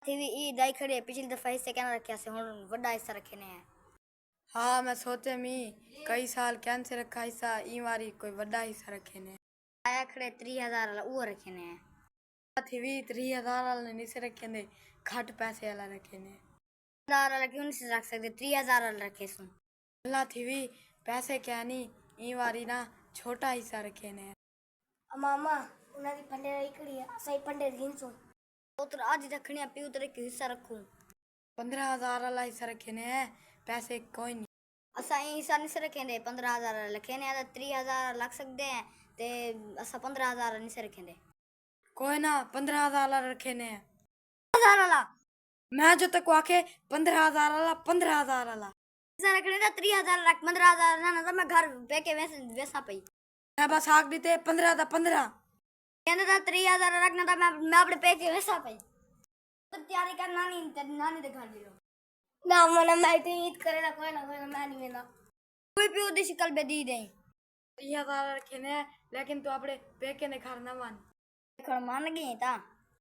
थी भी ई दाई खड़ी है पिछली दफा हिस्से क्या रखे से हुन बड़ा हिस्सा रखे ने है। हाँ मैं सोचे मी कई साल कैन से रखा हिस्सा ई मारी कोई बड़ा हिस्सा रखे ने आया खड़े 30,000 वाला वो रखे ने थी भी 3000 वाला नहीं से रखे ने घट पैसे वाला रखे ने 1000 वाला क्यों नहीं से रख सकते 30,000 वाला रखे सु अल्लाह थी भी पैसे क्या नहीं ई मारी ना छोटा हिस्सा रखे ने मामा उनादी फंडे इकड़ी है सही फंडे घिनसु उतर आज दखणिया पी उतर के हिस्सा रखूं 15000 वाला हिस्सा रखे ने पैसे कोई नहीं असा ई हिस्सा नहीं से रखे ने 15,000 रखे ने 30,000 लग सकते हैं ते असा 15,000 नहीं से रखे ने कोई ना 15000 वाला रखे ने 1000 वाला मैं जो तक आके 15000 वाला 15000 वाला हिस्सा रखने था 30,000 रख 15,000 ना तो मैं घर बेके वैसा पई मैं बस आग दीते 15 था 15 कहने था 30,000 रखना था मैं अपने पैके वैसा पई तो तैयारी कर नानी दिखा दी लो ना मने मैं तो ईद करेगा कोई ना मैं नहीं मेरा कोई भी उद्देश्य कल बे दी दे 3000 रखे ने लेकिन तू अपने पेके ने घर ना मान मान गई था